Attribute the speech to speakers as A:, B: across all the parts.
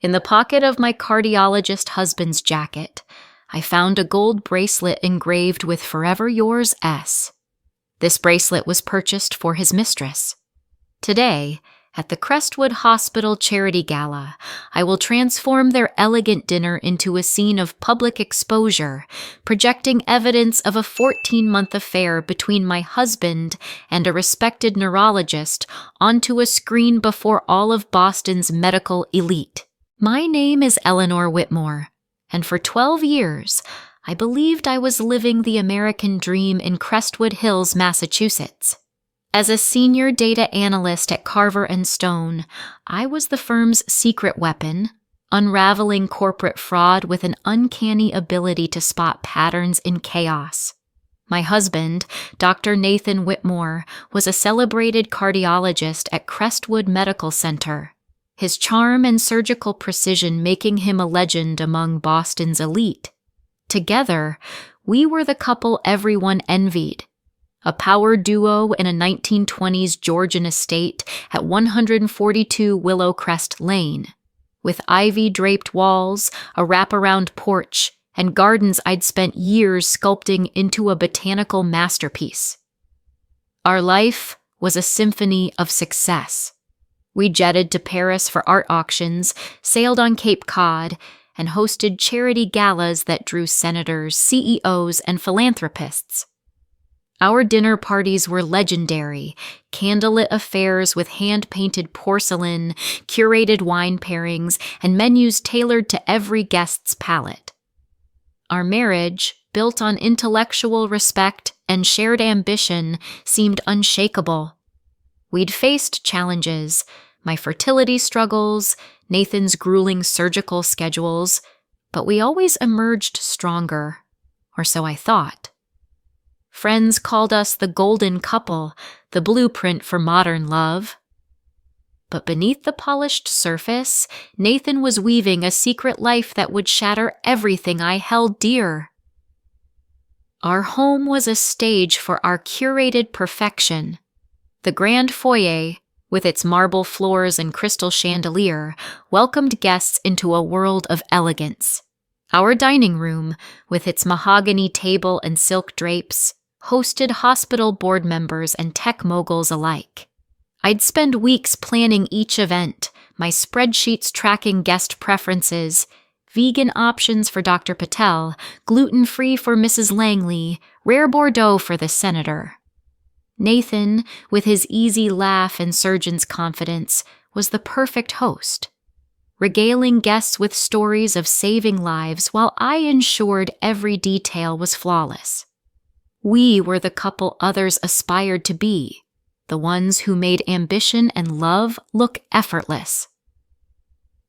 A: In the pocket of my cardiologist husband's jacket, I found a gold bracelet engraved with Forever Yours S. This bracelet was purchased for his mistress. Today, at the Crestwood Hospital Charity Gala, I will transform their elegant dinner into a scene of public exposure, projecting evidence of a 14-month affair between my husband and a respected neurologist onto a screen before all of Boston's medical elite. My name is Eleanor Whitmore, and for 12 years, I believed I was living the American dream in Crestwood Hills, Massachusetts. As a senior data analyst at Carver & Stone, I was the firm's secret weapon, unraveling corporate fraud with an uncanny ability to spot patterns in chaos. My husband, Dr. Nathan Whitmore, was a celebrated cardiologist at Crestwood Medical Center, his charm and surgical precision making him a legend among Boston's elite. Together, we were the couple everyone envied. A power duo in a 1920s Georgian estate at 142 Willowcrest Lane, with ivy-draped walls, a wraparound porch, and gardens I'd spent years sculpting into a botanical masterpiece. Our life was a symphony of success. We jetted to Paris for art auctions, sailed on Cape Cod, and hosted charity galas that drew senators, CEOs, and philanthropists. Our dinner parties were legendary, candlelit affairs with hand-painted porcelain, curated wine pairings, and menus tailored to every guest's palate. Our marriage, built on intellectual respect and shared ambition, seemed unshakable. We'd faced challenges, my fertility struggles, Nathan's grueling surgical schedules, but we always emerged stronger, or so I thought. Friends called us the golden couple, the blueprint for modern love. But beneath the polished surface, Nathan was weaving a secret life that would shatter everything I held dear. Our home was a stage for our curated perfection. The grand foyer, with its marble floors and crystal chandelier, welcomed guests into a world of elegance. Our dining room, with its mahogany table and silk drapes, hosted hospital board members and tech moguls alike. I'd spend weeks planning each event, my spreadsheets tracking guest preferences, vegan options for Dr. Patel, gluten-free for Mrs. Langley, rare Bordeaux for the senator. Nathan, with his easy laugh and surgeon's confidence, was the perfect host, regaling guests with stories of saving lives while I ensured every detail was flawless. We were the couple others aspired to be, the ones who made ambition and love look effortless.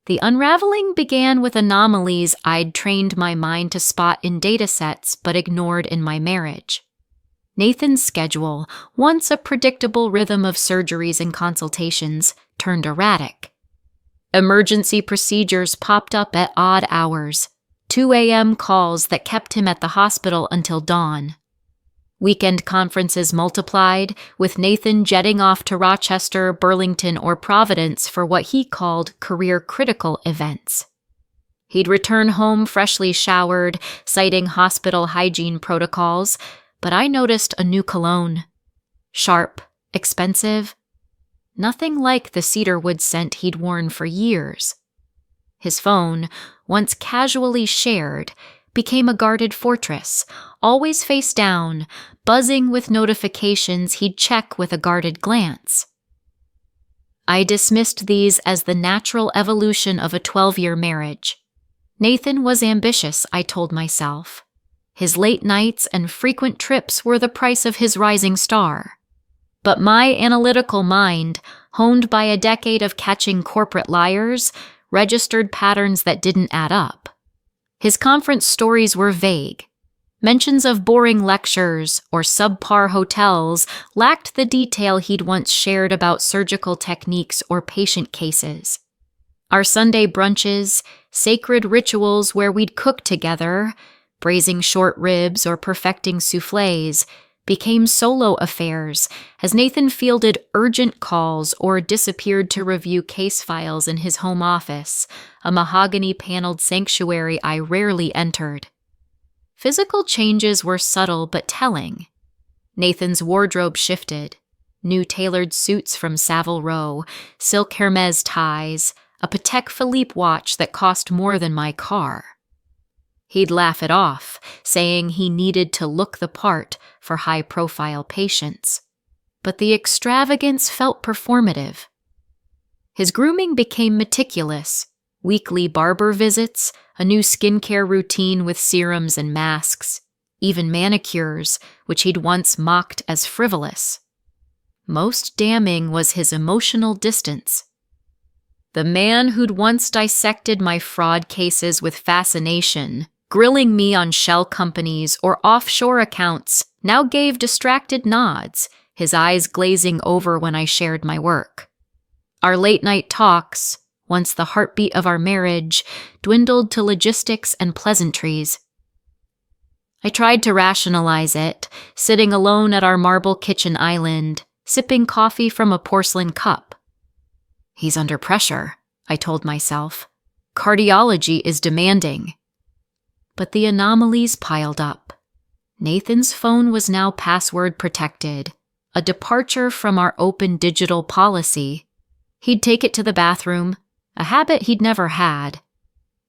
A: The unraveling began with anomalies I'd trained my mind to spot in datasets but ignored in my marriage. Nathan's schedule, once a predictable rhythm of surgeries and consultations, turned erratic. Emergency procedures popped up at odd hours, 2 a.m. calls that kept him at the hospital until dawn. Weekend conferences multiplied, with Nathan jetting off to Rochester, Burlington, or Providence for what he called career-critical events. He'd return home freshly showered, citing hospital hygiene protocols, but I noticed a new cologne. Sharp, expensive, nothing like the cedarwood scent he'd worn for years. His phone, once casually shared, became a guarded fortress, always face down, buzzing with notifications he'd check with a guarded glance. I dismissed these as the natural evolution of a 12-year marriage. Nathan was ambitious, I told myself. His late nights and frequent trips were the price of his rising star. But my analytical mind, honed by a decade of catching corporate liars, registered patterns that didn't add up. His conference stories were vague. Mentions of boring lectures or subpar hotels lacked the detail he'd once shared about surgical techniques or patient cases. Our Sunday brunches, sacred rituals where we'd cook together, braising short ribs or perfecting soufflés, became solo affairs as Nathan fielded urgent calls or disappeared to review case files in his home office, a mahogany-paneled sanctuary I rarely entered. Physical changes were subtle but telling. Nathan's wardrobe shifted. New tailored suits from Savile Row, silk Hermes ties, a Patek Philippe watch that cost more than my car. He'd laugh it off, saying he needed to look the part for high-profile patients. But the extravagance felt performative. His grooming became meticulous. Weekly barber visits, a new skincare routine with serums and masks, even manicures, which he'd once mocked as frivolous. Most damning was his emotional distance. The man who'd once dissected my fraud cases with fascination, grilling me on shell companies or offshore accounts, now gave distracted nods, his eyes glazing over when I shared my work. Our late-night talks, once the heartbeat of our marriage, dwindled to logistics and pleasantries. I tried to rationalize it, sitting alone at our marble kitchen island, sipping coffee from a porcelain cup. He's under pressure, I told myself. Cardiology is demanding. But the anomalies piled up. Nathan's phone was now password protected, a departure from our open digital policy. He'd take it to the bathroom, a habit he'd never had.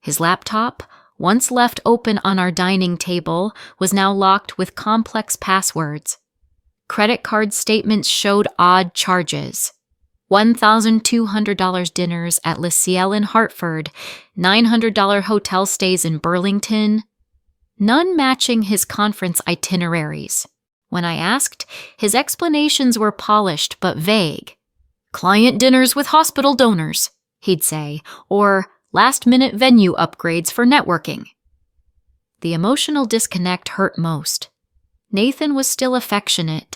A: His laptop, once left open on our dining table, was now locked with complex passwords. Credit card statements showed odd charges. $1,200 dinners at Le Ciel in Hartford, $900 hotel stays in Burlington, none matching his conference itineraries. When I asked, his explanations were polished but vague. Client dinners with hospital donors, he'd say, or last-minute venue upgrades for networking. The emotional disconnect hurt most. Nathan was still affectionate,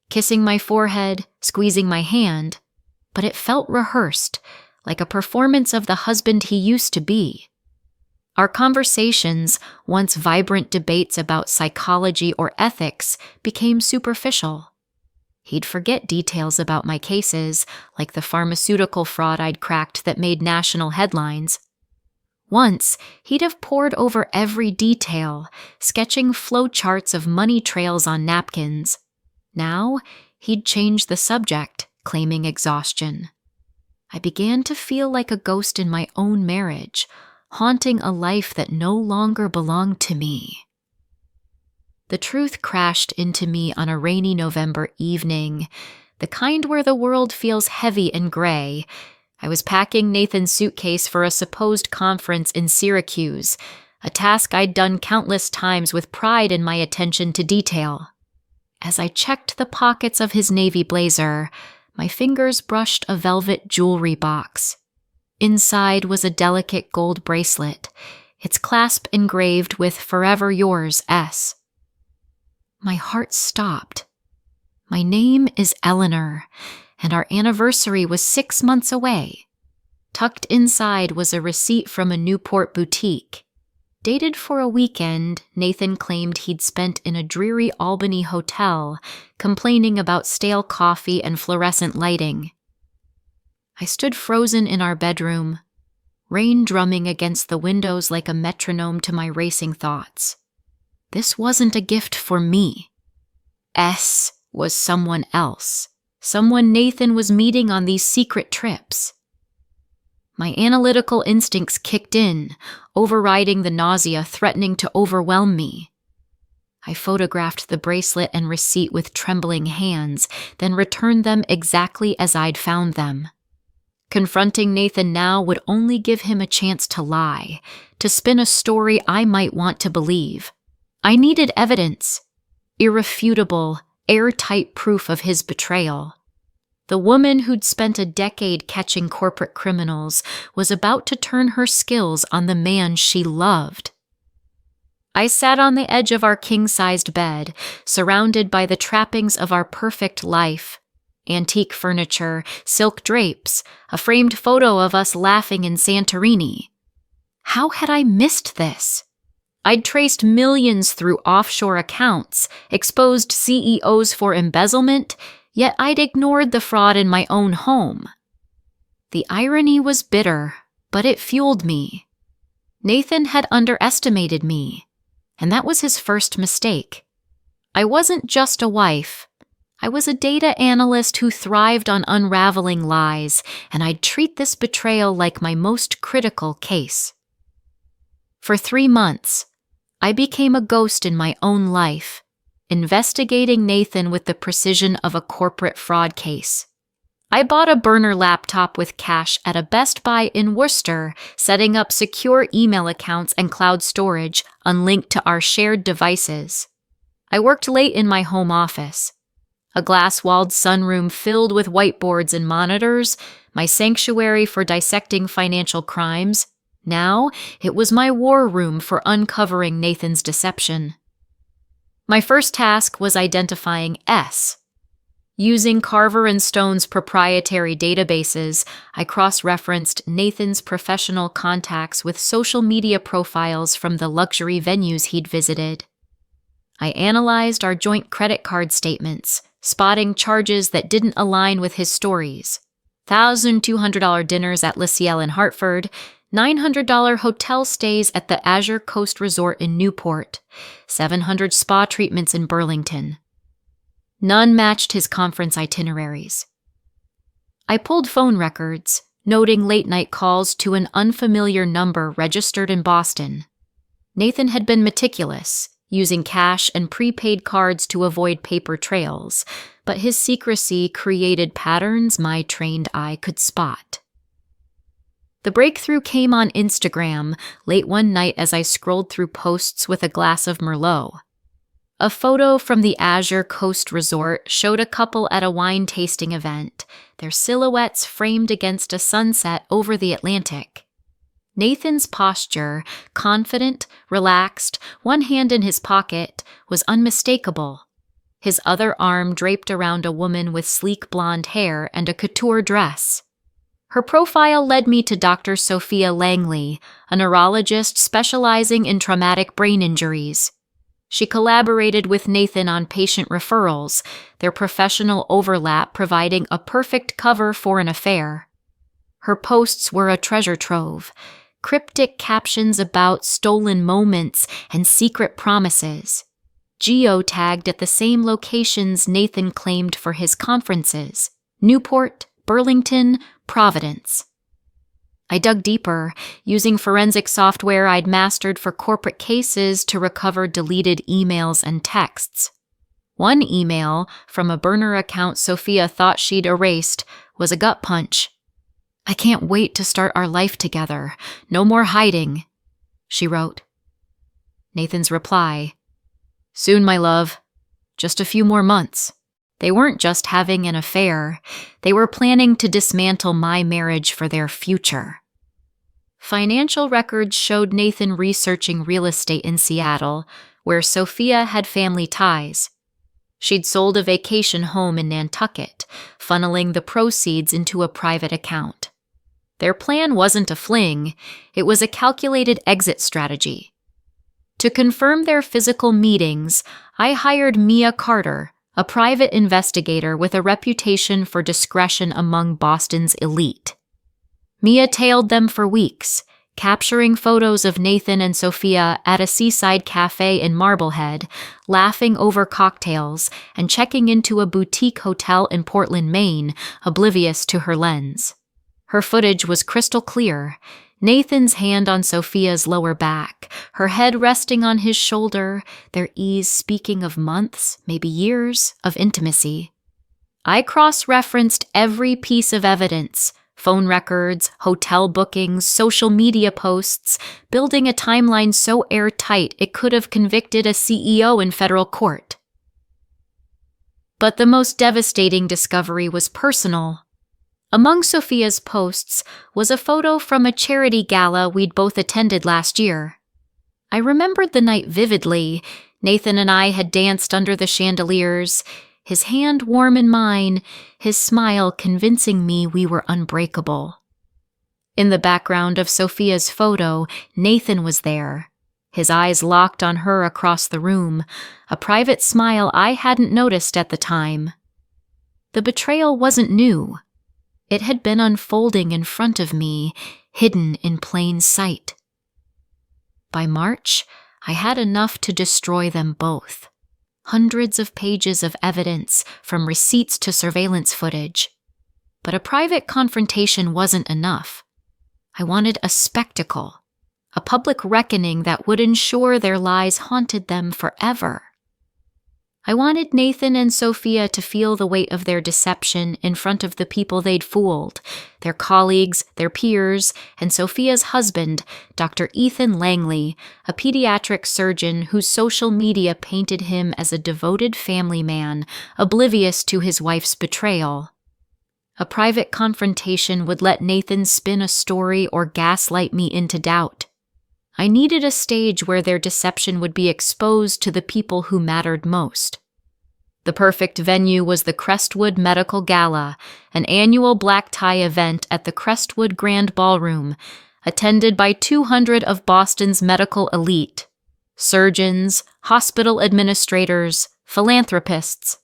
A: kissing my forehead, squeezing my hand, but it felt rehearsed, like a performance of the husband he used to be. Our conversations, once vibrant debates about psychology or ethics, became superficial. He'd forget details about my cases, like the pharmaceutical fraud I'd cracked that made national headlines. Once, he'd have pored over every detail, sketching flowcharts of money trails on napkins. Now, he'd change the subject, claiming exhaustion. I began to feel like a ghost in my own marriage, haunting a life that no longer belonged to me. The truth crashed into me on a rainy November evening, the kind where the world feels heavy and gray. I was packing Nathan's suitcase for a supposed conference in Syracuse, a task I'd done countless times with pride in my attention to detail. As I checked the pockets of his navy blazer, my fingers brushed a velvet jewelry box. Inside was a delicate gold bracelet, its clasp engraved with "Forever Yours, S." My heart stopped. My name is Eleanor, and our anniversary was 6 months away. Tucked inside was a receipt from a Newport boutique. Dated for a weekend, Nathan claimed he'd spent in a dreary Albany hotel, complaining about stale coffee and fluorescent lighting. I stood frozen in our bedroom, rain drumming against the windows like a metronome to my racing thoughts. This wasn't a gift for me. S was someone else, someone Nathan was meeting on these secret trips. My analytical instincts kicked in, overriding the nausea threatening to overwhelm me. I photographed the bracelet and receipt with trembling hands, then returned them exactly as I'd found them. Confronting Nathan now would only give him a chance to lie, to spin a story I might want to believe. I needed evidence, irrefutable, airtight proof of his betrayal. The woman who'd spent a decade catching corporate criminals was about to turn her skills on the man she loved. I sat on the edge of our king-sized bed, surrounded by the trappings of our perfect life. Antique furniture, silk drapes, a framed photo of us laughing in Santorini. How had I missed this? I'd traced millions through offshore accounts, exposed CEOs for embezzlement, yet I'd ignored the fraud in my own home. The irony was bitter, but it fueled me. Nathan had underestimated me, and that was his first mistake. I wasn't just a wife. I was a data analyst who thrived on unraveling lies, and I'd treat this betrayal like my most critical case. For 3 months, I became a ghost in my own life, investigating Nathan with the precision of a corporate fraud case. I bought a burner laptop with cash at a Best Buy in Worcester, setting up secure email accounts and cloud storage unlinked to our shared devices. I worked late in my home office. A glass-walled sunroom filled with whiteboards and monitors, my sanctuary for dissecting financial crimes. Now, it was my war room for uncovering Nathan's deception. My first task was identifying S. Using Carver and Stone's proprietary databases, I cross-referenced Nathan's professional contacts with social media profiles from the luxury venues he'd visited. I analyzed our joint credit card statements, spotting charges that didn't align with his stories. $1,200 dinners at Le Ciel in Hartford, $900 hotel stays at the Azure Coast Resort in Newport, 700 spa treatments in Burlington. None matched his conference itineraries. I pulled phone records, noting late-night calls to an unfamiliar number registered in Boston. Nathan had been meticulous, using cash and prepaid cards to avoid paper trails, but his secrecy created patterns my trained eye could spot. The breakthrough came on Instagram late one night as I scrolled through posts with a glass of Merlot. A photo from the Azure Coast Resort showed a couple at a wine tasting event, their silhouettes framed against a sunset over the Atlantic. Nathan's posture, confident, relaxed, one hand in his pocket, was unmistakable. His other arm draped around a woman with sleek blonde hair and a couture dress. Her profile led me to Dr. Sophia Langley, a neurologist specializing in traumatic brain injuries. She collaborated with Nathan on patient referrals, their professional overlap providing a perfect cover for an affair. Her posts were a treasure trove, cryptic captions about stolen moments and secret promises, geotagged at the same locations Nathan claimed for his conferences: Newport, Burlington, Providence. I dug deeper, using forensic software I'd mastered for corporate cases to recover deleted emails and texts. One email, from a burner account Sophia thought she'd erased, was a gut punch. "I can't wait to start our life together. No more hiding," she wrote. Nathan's reply: "Soon, my love. Just a few more months." They weren't just having an affair. They were planning to dismantle my marriage for their future. Financial records showed Nathan researching real estate in Seattle, where Sophia had family ties. She'd sold a vacation home in Nantucket, funneling the proceeds into a private account. Their plan wasn't a fling, it was a calculated exit strategy. To confirm their physical meetings, I hired Mia Carter, a private investigator with a reputation for discretion among Boston's elite. Mia tailed them for weeks, capturing photos of Nathan and Sophia at a seaside cafe in Marblehead, laughing over cocktails, and checking into a boutique hotel in Portland, Maine, oblivious to her lens. Her footage was crystal clear: Nathan's hand on Sophia's lower back, her head resting on his shoulder, their ease speaking of months, maybe years, of intimacy. I cross-referenced every piece of evidence: phone records, hotel bookings, social media posts, building a timeline so airtight it could have convicted a CEO in federal court. But the most devastating discovery was personal. Among Sophia's posts was a photo from a charity gala we'd both attended last year. I remembered the night vividly. Nathan and I had danced under the chandeliers, his hand warm in mine, his smile convincing me we were unbreakable. In the background of Sophia's photo, Nathan was there, his eyes locked on her across the room, a private smile I hadn't noticed at the time. The betrayal wasn't new. It had been unfolding in front of me, hidden in plain sight. By March, I had enough to destroy them both. Hundreds of pages of evidence, from receipts to surveillance footage. But a private confrontation wasn't enough. I wanted a spectacle, a public reckoning that would ensure their lies haunted them forever. I wanted Nathan and Sophia to feel the weight of their deception in front of the people they'd fooled, their colleagues, their peers, and Sophia's husband, Dr. Ethan Langley, a pediatric surgeon whose social media painted him as a devoted family man, oblivious to his wife's betrayal. A private confrontation would let Nathan spin a story or gaslight me into doubt. I needed a stage where their deception would be exposed to the people who mattered most. The perfect venue was the Crestwood Medical Gala, an annual black tie event at the Crestwood Grand Ballroom, attended by 200 of Boston's medical elite: surgeons, hospital administrators, philanthropists.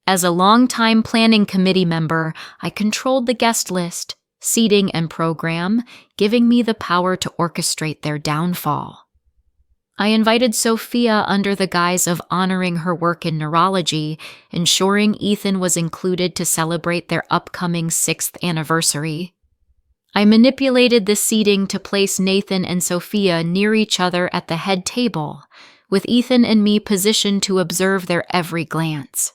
A: As a longtime planning committee member, I controlled the guest list, seating and program, giving me the power to orchestrate their downfall. I invited Sophia under the guise of honoring her work in neurology, ensuring Ethan was included to celebrate their upcoming 6th anniversary. I manipulated the seating to place Nathan and Sophia near each other at the head table, with Ethan and me positioned to observe their every glance.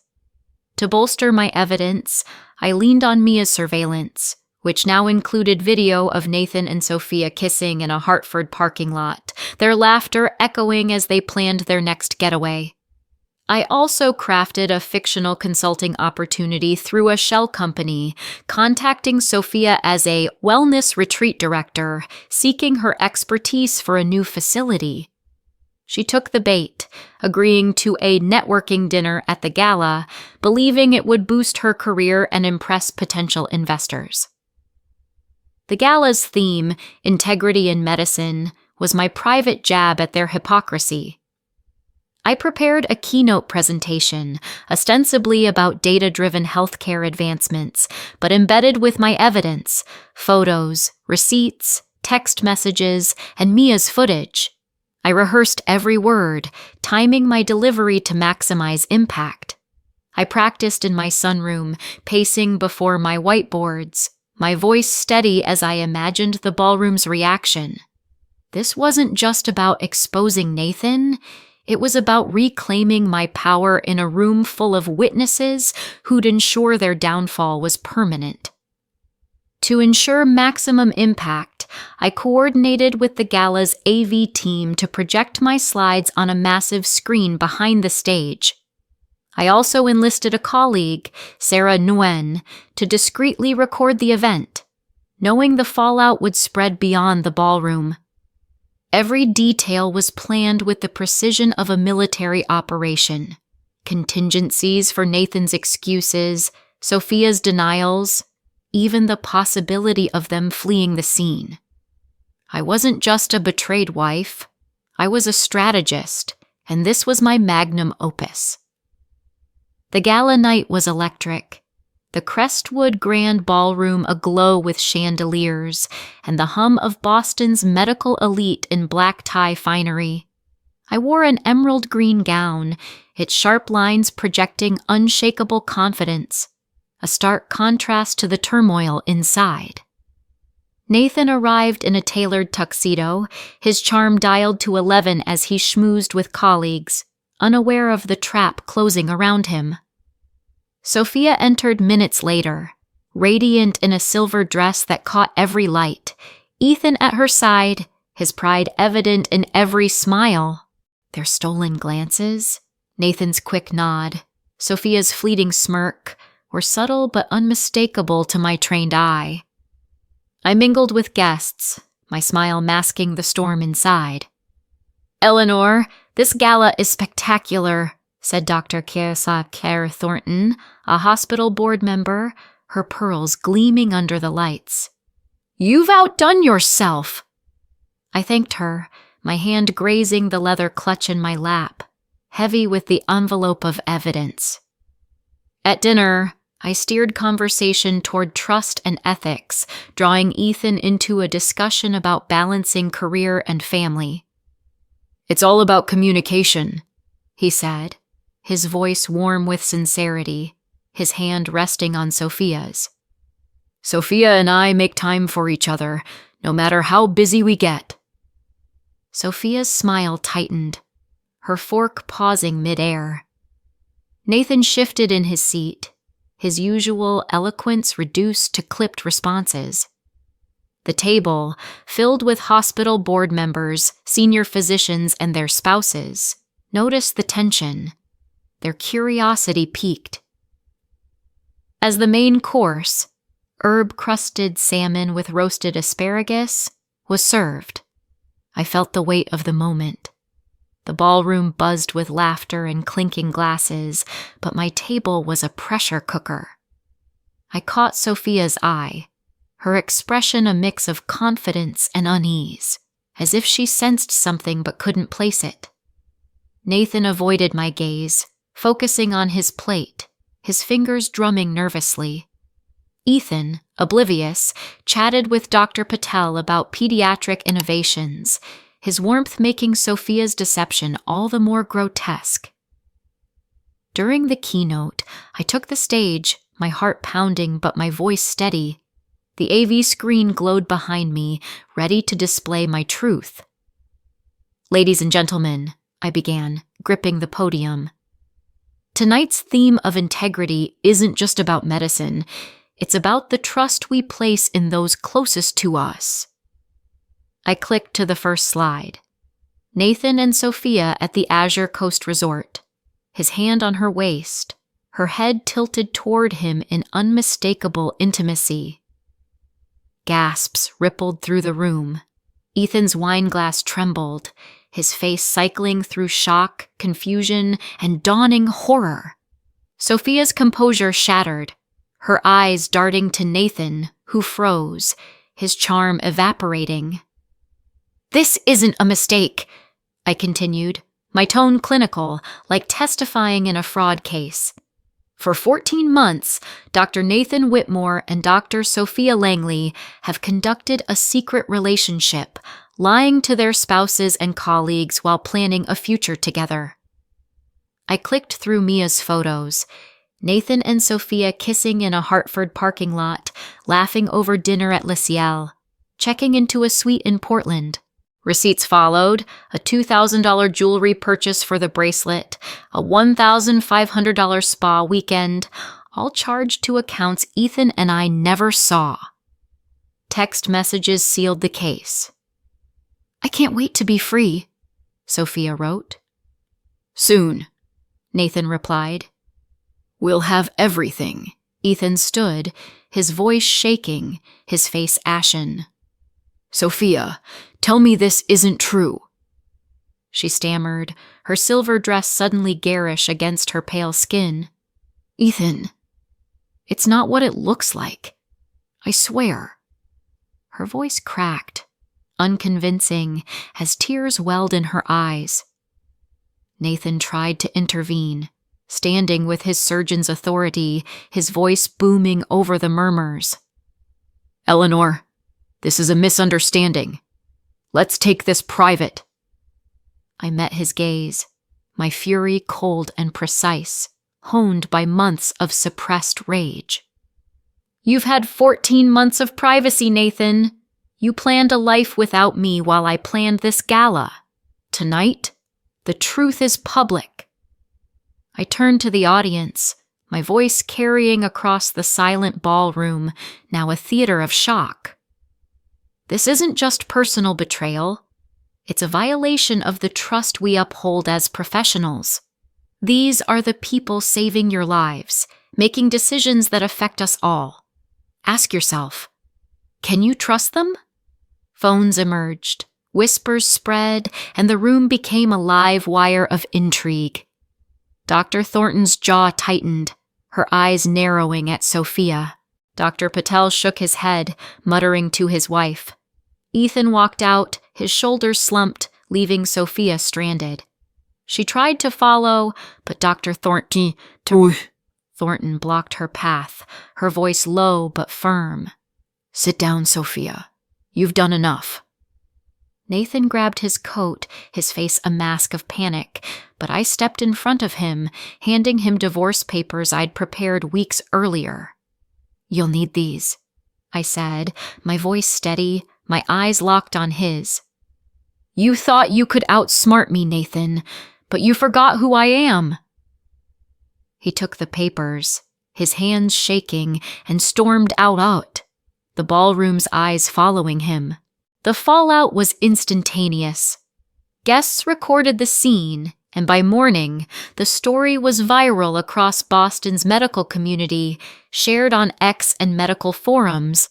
A: To bolster my evidence, I leaned on Mia's surveillance, which now included video of Nathan and Sophia kissing in a Hartford parking lot, their laughter echoing as they planned their next getaway. I also crafted a fictional consulting opportunity through a shell company, contacting Sophia as a wellness retreat director, seeking her expertise for a new facility. She took the bait, agreeing to a networking dinner at the gala, believing it would boost her career and impress potential investors. The gala's theme, Integrity in Medicine, was my private jab at their hypocrisy. I prepared a keynote presentation, ostensibly about data-driven healthcare advancements, but embedded with my evidence, photos, receipts, text messages, and Mia's footage. I rehearsed every word, timing my delivery to maximize impact. I practiced in my sunroom, pacing before my whiteboards, my voice steady as I imagined the ballroom's reaction. This wasn't just about exposing Nathan, it was about reclaiming my power in a room full of witnesses who'd ensure their downfall was permanent. To ensure maximum impact, I coordinated with the gala's AV team to project my slides on a massive screen behind the stage. I also enlisted a colleague, Sarah Nguyen, to discreetly record the event, knowing the fallout would spread beyond the ballroom. Every detail was planned with the precision of a military operation. Contingencies for Nathan's excuses, Sophia's denials, even the possibility of them fleeing the scene. I wasn't just a betrayed wife. I was a strategist, and this was my magnum opus. The gala night was electric, the Crestwood Grand Ballroom aglow with chandeliers, and the hum of Boston's medical elite in black tie finery. I wore an emerald green gown, its sharp lines projecting unshakable confidence, a stark contrast to the turmoil inside. Nathan arrived in a tailored tuxedo, his charm dialed to 11 as he schmoozed with colleagues, unaware of the trap closing around him. Sophia entered minutes later, radiant in a silver dress that caught every light, Ethan at her side, his pride evident in every smile. Their stolen glances, Nathan's quick nod, Sophia's fleeting smirk, were subtle but unmistakable to my trained eye. I mingled with guests, my smile masking the storm inside. "Eleanor, this gala is spectacular," said Dr. Kerr Thornton, a hospital board member, her pearls gleaming under the lights. "You've outdone yourself." I thanked her, my hand grazing the leather clutch in my lap, heavy with the envelope of evidence. At dinner, I steered conversation toward trust and ethics, drawing Ethan into a discussion about balancing career and family. "It's all about communication," he said, his voice warm with sincerity, his hand resting on Sophia's. "Sophia and I make time for each other, no matter how busy we get." Sophia's smile tightened, her fork pausing midair. Nathan shifted in his seat, his usual eloquence reduced to clipped responses. The table, filled with hospital board members, senior physicians, and their spouses, noticed the tension. Their curiosity piqued. As the main course, herb-crusted salmon with roasted asparagus, was served. I felt the weight of the moment. The ballroom buzzed with laughter and clinking glasses, but my table was a pressure cooker. I caught Sophia's eye, her expression a mix of confidence and unease, as if she sensed something but couldn't place it. Nathan avoided my gaze, focusing on his plate, his fingers drumming nervously. Ethan, oblivious, chatted with Dr. Patel about pediatric innovations, his warmth making Sophia's deception all the more grotesque. During the keynote, I took the stage, my heart pounding but my voice steady. The AV screen glowed behind me, ready to display my truth. "Ladies and gentlemen," I began, gripping the podium. "Tonight's theme of integrity isn't just about medicine. It's about the trust we place in those closest to us." I clicked to the first slide. Nathan and Sophia at the Azure Coast Resort, his hand on her waist, her head tilted toward him in unmistakable intimacy. Gasps rippled through the room. Ethan's wine glass trembled, his face cycling through shock, confusion, and dawning horror. Sophia's composure shattered, her eyes darting to Nathan, who froze, his charm evaporating. "This isn't a mistake," I continued, my tone clinical, like testifying in a fraud case. "For 14 months, Dr. Nathan Whitmore and Dr. Sophia Langley have conducted a secret relationship, lying to their spouses and colleagues while planning a future together." I clicked through Mia's photos. Nathan and Sophia kissing in a Hartford parking lot, laughing over dinner at Le Ciel, checking into a suite in Portland. Receipts followed, a $2,000 jewelry purchase for the bracelet, a $1,500 spa weekend, all charged to accounts Ethan and I never saw. Text messages sealed the case. "I can't wait to be free," Sophia wrote. "Soon," Nathan replied. "We'll have everything." Ethan stood, his voice shaking, his face ashen. "Sophia, tell me this isn't true." She stammered, her silver dress suddenly garish against her pale skin. "Ethan, it's not what it looks like. I swear." Her voice cracked, unconvincing, as tears welled in her eyes. Nathan tried to intervene, standing with his surgeon's authority, his voice booming over the murmurs. "Eleanor, this is a misunderstanding. Let's take this private." I met his gaze, my fury cold and precise, honed by months of suppressed rage. "You've had 14 months of privacy, Nathan. You planned a life without me while I planned this gala. Tonight, the truth is public." I turned to the audience, my voice carrying across the silent ballroom, now a theater of shock. "This isn't just personal betrayal. It's a violation of the trust we uphold as professionals. These are the people saving your lives, making decisions that affect us all. Ask yourself, can you trust them?" Phones emerged, whispers spread, and the room became a live wire of intrigue. Dr. Thornton's jaw tightened, her eyes narrowing at Sophia. Dr. Patel shook his head, muttering to his wife. Ethan walked out, his shoulders slumped, leaving Sophia stranded. She tried to follow, but Dr. Thornton blocked her path, her voice low but firm. "Sit down, Sophia. You've done enough." Nathan grabbed his coat, his face a mask of panic, but I stepped in front of him, handing him divorce papers I'd prepared weeks earlier. "You'll need these," I said, my voice steady, my eyes locked on his. "You thought you could outsmart me, Nathan, but you forgot who I am." He took the papers, his hands shaking, and stormed out, the ballroom's eyes following him. The fallout was instantaneous. Guests recorded the scene, and by morning, the story was viral across Boston's medical community, shared on X and medical forums.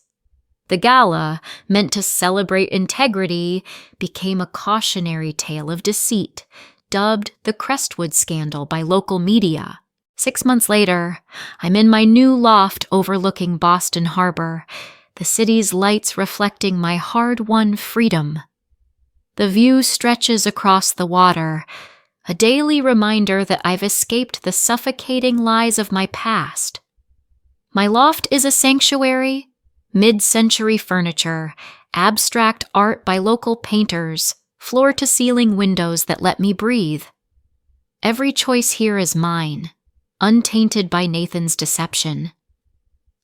A: The gala, meant to celebrate integrity, became a cautionary tale of deceit, dubbed the Crestwood scandal by local media. 6 months later, I'm in my new loft overlooking Boston Harbor, the city's lights reflecting my hard-won freedom. The view stretches across the water, a daily reminder that I've escaped the suffocating lies of my past. My loft is a sanctuary, mid-century furniture, abstract art by local painters, floor-to-ceiling windows that let me breathe. Every choice here is mine, untainted by Nathan's deception.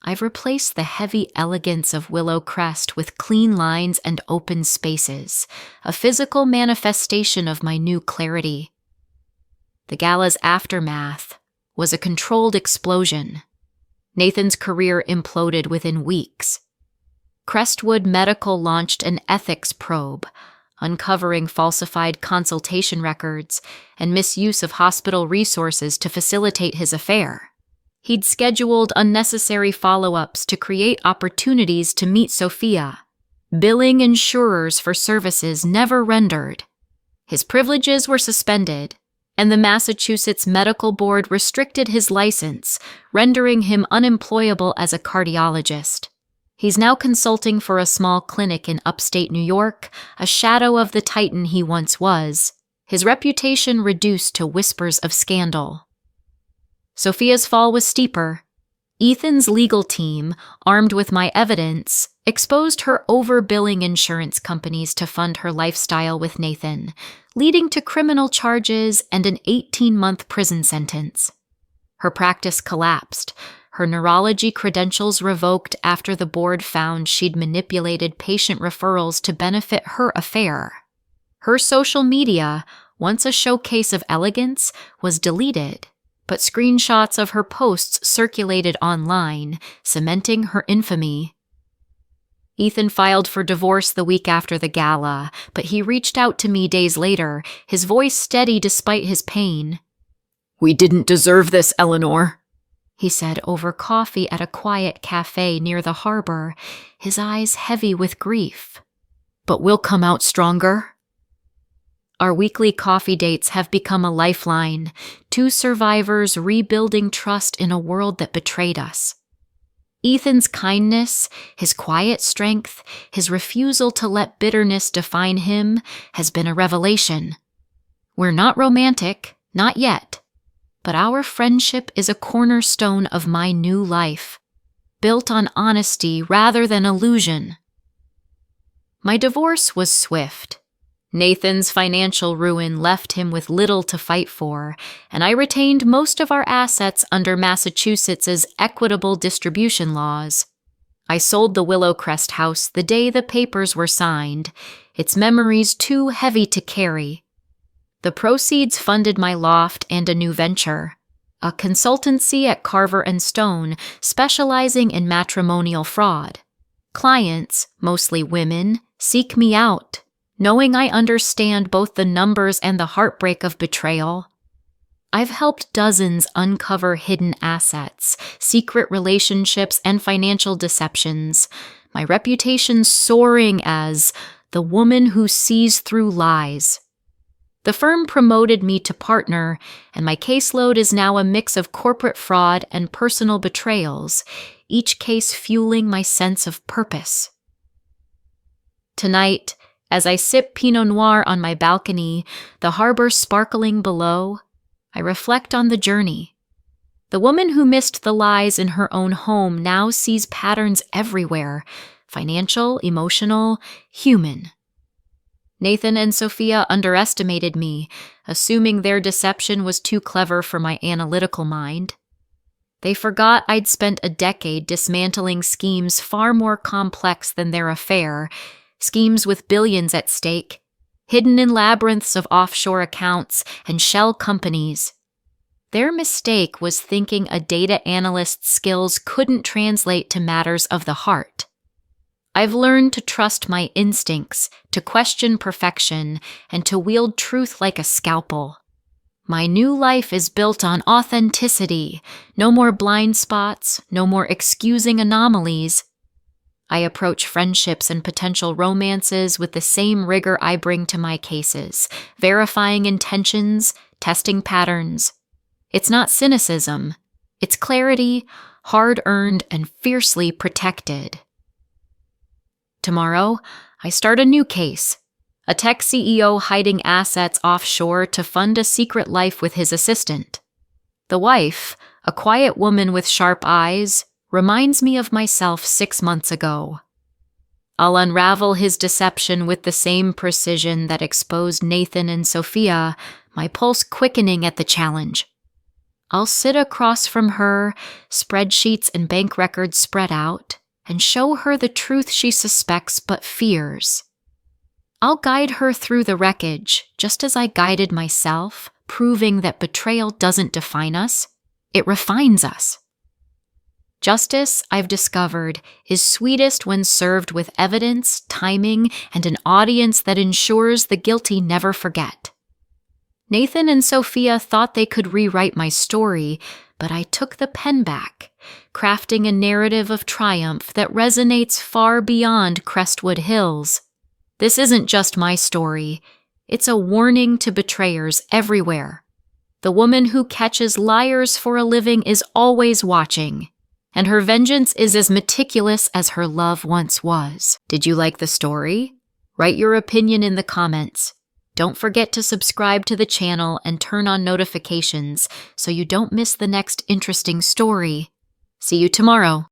A: I've replaced the heavy elegance of Willow Crest with clean lines and open spaces, a physical manifestation of my new clarity. The gala's aftermath was a controlled explosion. Nathan's career imploded within weeks. Crestwood Medical launched an ethics probe, uncovering falsified consultation records and misuse of hospital resources to facilitate his affair. He'd scheduled unnecessary follow-ups to create opportunities to meet Sophia, billing insurers for services never rendered. His privileges were suspended, and the Massachusetts Medical Board restricted his license, rendering him unemployable as a cardiologist. He's now consulting for a small clinic in upstate New York, a shadow of the titan he once was, his reputation reduced to whispers of scandal. Sophia's fall was steeper. Ethan's legal team, armed with my evidence, exposed her overbilling insurance companies to fund her lifestyle with Nathan, leading to criminal charges and an 18-month prison sentence. Her practice collapsed, her neurology credentials revoked after the board found she'd manipulated patient referrals to benefit her affair. Her social media, once a showcase of elegance, was deleted, but screenshots of her posts circulated online, cementing her infamy. Ethan filed for divorce the week after the gala, but he reached out to me days later, his voice steady despite his pain. "We didn't deserve this, Eleanor," he said over coffee at a quiet cafe near the harbor, his eyes heavy with grief. "But we'll come out stronger." Our weekly coffee dates have become a lifeline, two survivors rebuilding trust in a world that betrayed us. Ethan's kindness, his quiet strength, his refusal to let bitterness define him has been a revelation. We're not romantic, not yet, but our friendship is a cornerstone of my new life, built on honesty rather than illusion. My divorce was swift. Nathan's financial ruin left him with little to fight for, and I retained most of our assets under Massachusetts's equitable distribution laws. I sold the Willowcrest house the day the papers were signed, its memories too heavy to carry. The proceeds funded my loft and a new venture, a consultancy at Carver & Stone specializing in matrimonial fraud. Clients, mostly women, seek me out, knowing I understand both the numbers and the heartbreak of betrayal. I've helped dozens uncover hidden assets, secret relationships, and financial deceptions, my reputation soaring as the woman who sees through lies. The firm promoted me to partner, and my caseload is now a mix of corporate fraud and personal betrayals, each case fueling my sense of purpose. Tonight, As I sip Pinot Noir on my balcony, the harbor sparkling below, I reflect on the journey. The woman who missed the lies in her own home now sees patterns everywhere: financial, emotional, human. Nathan and Sophia underestimated me, assuming their deception was too clever for my analytical mind. They forgot I'd spent a decade dismantling schemes far more complex than their affair, schemes with billions at stake, hidden in labyrinths of offshore accounts and shell companies. Their mistake was thinking a data analyst's skills couldn't translate to matters of the heart. I've learned to trust my instincts, to question perfection, and to wield truth like a scalpel. My new life is built on authenticity. No more blind spots, no more excusing anomalies. I approach friendships and potential romances with the same rigor I bring to my cases, verifying intentions, testing patterns. It's not cynicism. It's clarity, hard-earned and fiercely protected. Tomorrow, I start a new case. A tech CEO hiding assets offshore to fund a secret life with his assistant. The wife, a quiet woman with sharp eyes, reminds me of myself 6 months ago. I'll unravel his deception with the same precision that exposed Nathan and Sophia, my pulse quickening at the challenge. I'll sit across from her, spreadsheets and bank records spread out, and show her the truth she suspects but fears. I'll guide her through the wreckage, just as I guided myself, proving that betrayal doesn't define us, it refines us. Justice, I've discovered, is sweetest when served with evidence, timing, and an audience that ensures the guilty never forget. Nathan and Sophia thought they could rewrite my story, but I took the pen back, crafting a narrative of triumph that resonates far beyond Crestwood Hills. This isn't just my story. It's a warning to betrayers everywhere. The woman who catches liars for a living is always watching, and her vengeance is as meticulous as her love once was. Did you like the story? Write your opinion in the comments. Don't forget to subscribe to the channel and turn on notifications so you don't miss the next interesting story. See you tomorrow.